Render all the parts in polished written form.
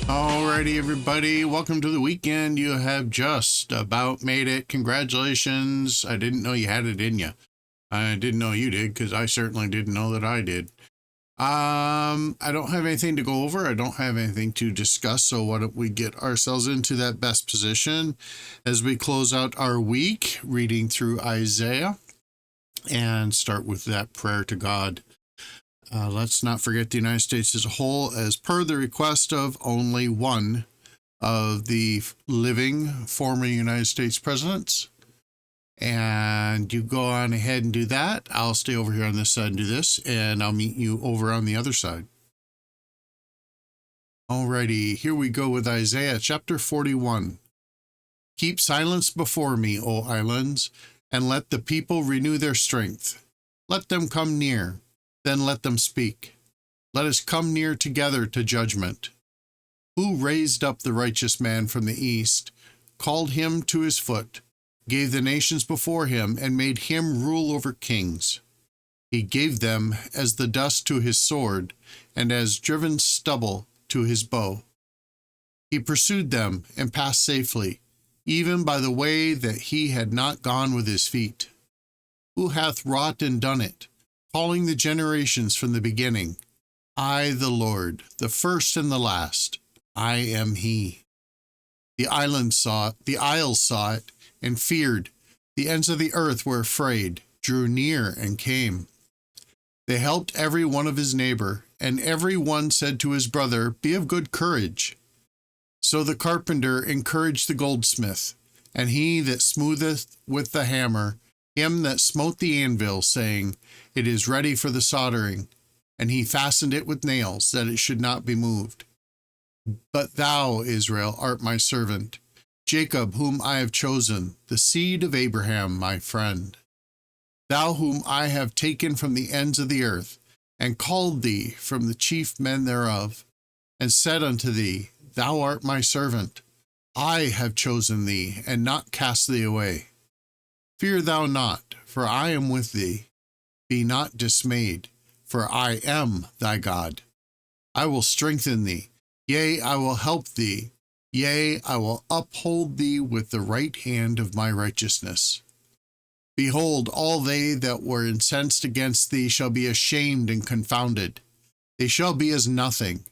Alrighty, everybody. Welcome to the weekend. You have just about made it. Congratulations. I didn't know you had it in you. I didn't know you did because I certainly didn't know that I did. I don't have anything to go over. I don't have anything to discuss. So why don't we get ourselves into that best position as we close out our week reading through Isaiah and start with that prayer to God. Let's not forget the United States as a whole, as per the request of only one of the living former United States presidents. And you go on ahead and do that. I'll stay over here on this side and do this, and I'll meet you over on the other side. Alrighty, here we go with Isaiah chapter 41. Keep silence before me, O islands, and let the people renew their strength. Let them come near. Then let them speak. Let us come near together to judgment. Who raised up the righteous man from the east, called him to his foot, gave the nations before him, and made him rule over kings? He gave them as the dust to his sword, and as driven stubble to his bow. He pursued them and passed safely, even by the way that he had not gone with his feet. Who hath wrought and done it, calling the generations from the beginning? I, the Lord, the first and the last, I am he. The isles saw it, and feared. The ends of the earth were afraid, drew near, and came. They helped every one of his neighbor, and every one said to his brother, Be of good courage. So the carpenter encouraged the goldsmith, and he that smootheth with the hammer, him that smote the anvil, saying, It is ready for the soldering. And he fastened it with nails, that it should not be moved. But thou, Israel, art my servant, Jacob, whom I have chosen, the seed of Abraham, my friend. Thou whom I have taken from the ends of the earth, and called thee from the chief men thereof, and said unto thee, Thou art my servant. I have chosen thee, and not cast thee away. Fear thou not, for I am with thee. Be not dismayed, for I am thy God. I will strengthen thee, yea, I will help thee, yea, I will uphold thee with the right hand of my righteousness. Behold, all they that were incensed against thee shall be ashamed and confounded. They shall be as nothing,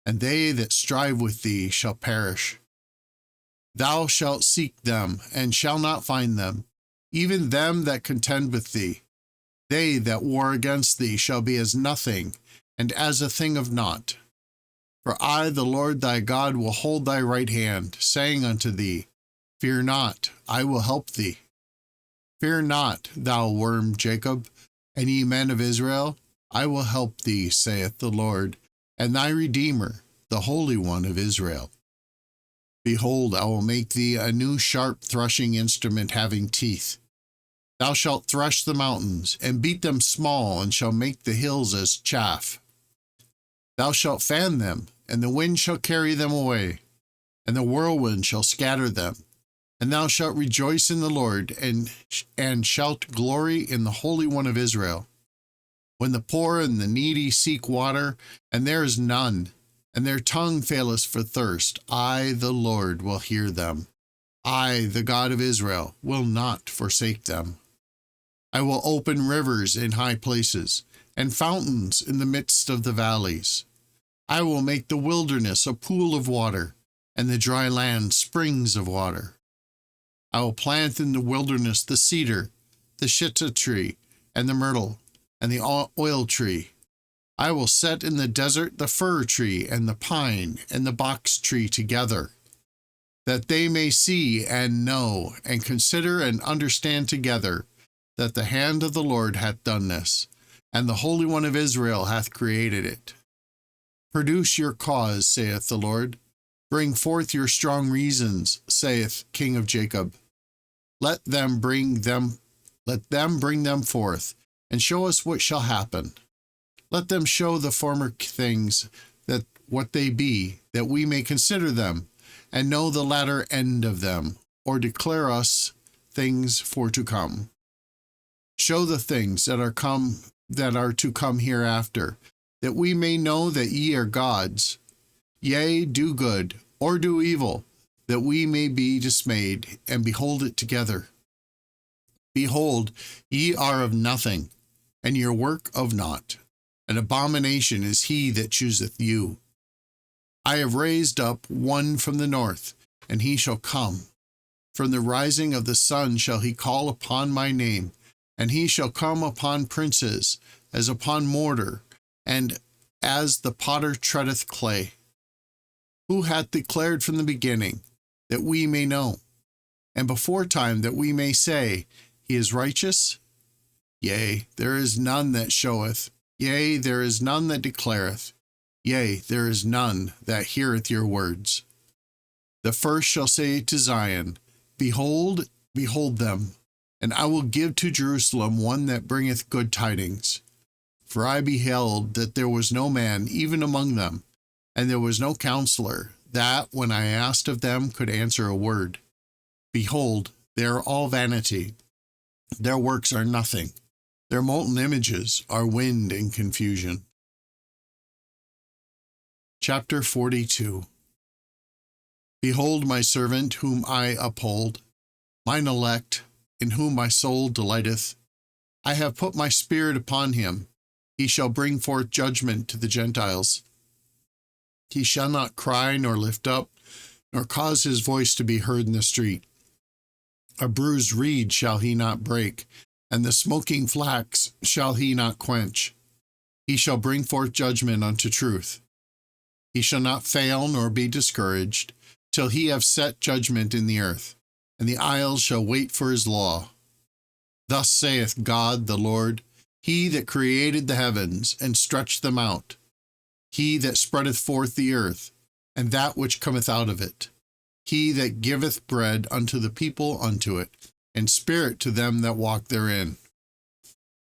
and they that strive with thee shall perish. Thou shalt seek them, and shall not find them, even them that contend with thee. They that war against thee shall be as nothing, and as a thing of naught. For I, the Lord thy God, will hold thy right hand, saying unto thee, Fear not, I will help thee. Fear not, thou worm Jacob, and ye men of Israel, I will help thee, saith the Lord, and thy Redeemer, the Holy One of Israel. Behold, I will make thee a new sharp threshing instrument having teeth. Thou shalt thresh the mountains, and beat them small, and shall make the hills as chaff. Thou shalt fan them, and the wind shall carry them away, and the whirlwind shall scatter them. And thou shalt rejoice in the Lord, and shalt glory in the Holy One of Israel. When the poor and the needy seek water, and there is none, and their tongue faileth for thirst, I, the Lord, will hear them. I, the God of Israel, will not forsake them. I will open rivers in high places, and fountains in the midst of the valleys. I will make the wilderness a pool of water, and the dry land springs of water. I will plant in the wilderness the cedar, the shittah tree, and the myrtle, and the oil tree. I will set in the desert the fir tree, and the pine, and the box tree together, that they may see and know, and consider and understand together, that the hand of the Lord hath done this, and the Holy One of Israel hath created it. Produce your cause, saith the Lord. Bring forth your strong reasons, saith King of Jacob. Let them bring them forth, and show us what shall happen. Let them show the former things that what they be, that we may consider them, and know the latter end of them, or declare us things for to come. Show the things that are to come hereafter, that we may know that ye are gods. Yea, do good, or do evil, that we may be dismayed, and behold it together. Behold, ye are of nothing, and your work of naught. An abomination is he that chooseth you. I have raised up one from the north, and he shall come. From the rising of the sun shall he call upon my name, and he shall come upon princes, as upon mortar, and as the potter treadeth clay. Who hath declared from the beginning, that we may know, and before time that we may say, He is righteous? Yea, there is none that showeth, yea, there is none that declareth, yea, there is none that heareth your words. The first shall say to Zion, Behold, behold them, and I will give to Jerusalem one that bringeth good tidings. For I beheld that there was no man even among them, and there was no counselor, that, when I asked of them, could answer a word. Behold, they are all vanity. Their works are nothing. Their molten images are wind and confusion. Chapter 42. Behold my servant whom I uphold, mine elect, in whom my soul delighteth. I have put my spirit upon him. He shall bring forth judgment to the Gentiles. He shall not cry nor lift up, nor cause his voice to be heard in the street. A bruised reed shall he not break, and the smoking flax shall he not quench. He shall bring forth judgment unto truth. He shall not fail nor be discouraged, till he have set judgment in the earth, and the isles shall wait for his law. Thus saith God the Lord, He that created the heavens, and stretched them out, He that spreadeth forth the earth, and that which cometh out of it, He that giveth bread unto the people unto it, and spirit to them that walk therein.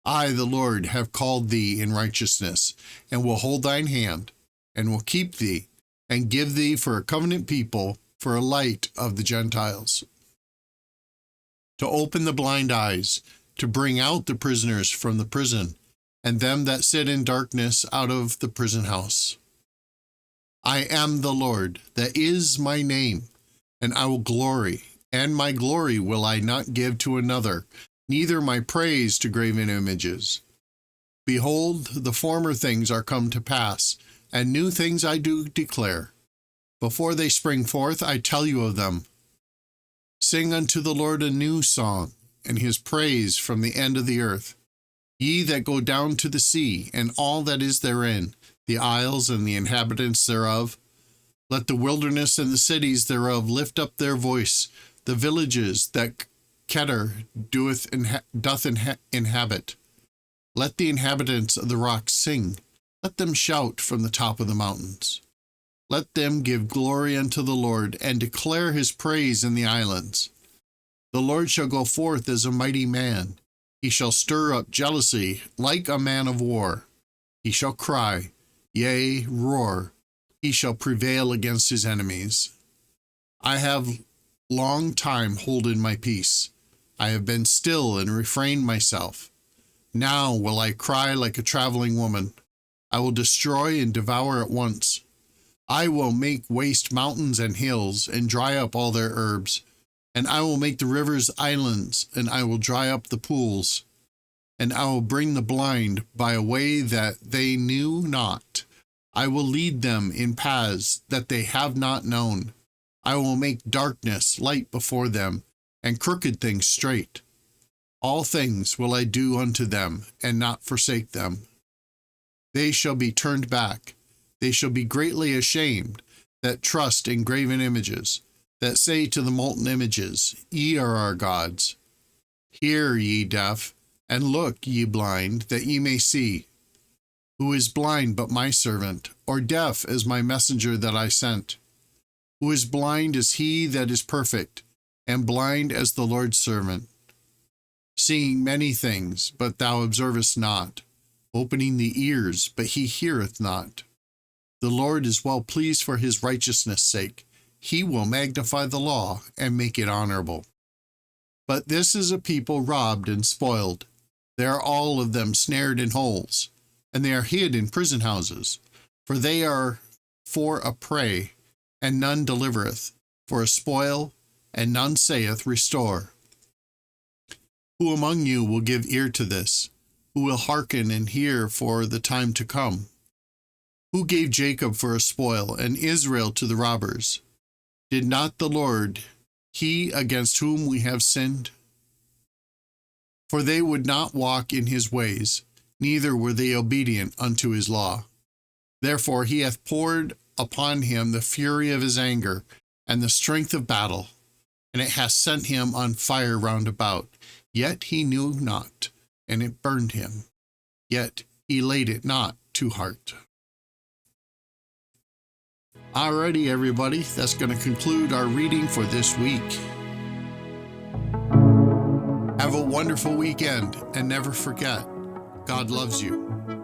I, the Lord, have called thee in righteousness, and will hold thine hand, and will keep thee, and give thee for a covenant people, for a light of the Gentiles. To open the blind eyes, to bring out the prisoners from the prison, and them that sit in darkness out of the prison house. I am the Lord, that is my name, and I will glory, and my glory will I not give to another, neither my praise to graven images. Behold, the former things are come to pass, and new things I do declare. Before they spring forth, I tell you of them. Sing unto the Lord a new song, and his praise from the end of the earth. Ye that go down to the sea, and all that is therein, the isles and the inhabitants thereof. Let the wilderness and the cities thereof lift up their voice, the villages that Kedar doth inhabit. Let the inhabitants of the rocks sing. Let them shout from the top of the mountains. Let them give glory unto the Lord, and declare his praise in the islands. The Lord shall go forth as a mighty man. He shall stir up jealousy like a man of war. He shall cry, yea, roar. He shall prevail against his enemies. I have long time holden my peace. I have been still and refrained myself. Now will I cry like a traveling woman. I will destroy and devour at once. I will make waste mountains and hills, and dry up all their herbs. And I will make the rivers islands, and I will dry up the pools. And I will bring the blind by a way that they knew not. I will lead them in paths that they have not known. I will make darkness light before them, and crooked things straight. All things will I do unto them, and not forsake them. They shall be turned back. They shall be greatly ashamed, that trust in graven images, that say to the molten images, Ye are our gods. Hear, ye deaf, and look, ye blind, that ye may see. Who is blind but my servant, or deaf as my messenger that I sent? Who is blind as he that is perfect, and blind as the Lord's servant? Seeing many things, but thou observest not, opening the ears, but he heareth not. The Lord is well pleased for his righteousness' sake. He will magnify the law and make it honorable. But this is a people robbed and spoiled. They are all of them snared in holes, and they are hid in prison houses. For they are for a prey, and none delivereth, for a spoil, and none saith, Restore. Who among you will give ear to this? Who will hearken and hear for the time to come? Who gave Jacob for a spoil, and Israel to the robbers? Did not the Lord, he against whom we have sinned? For they would not walk in his ways, neither were they obedient unto his law. Therefore he hath poured upon him the fury of his anger, and the strength of battle, and it hath sent him on fire round about. Yet he knew not, and it burned him. Yet he laid it not to heart. Alrighty, everybody, that's going to conclude our reading for this week. Have a wonderful weekend, and never forget, God loves you.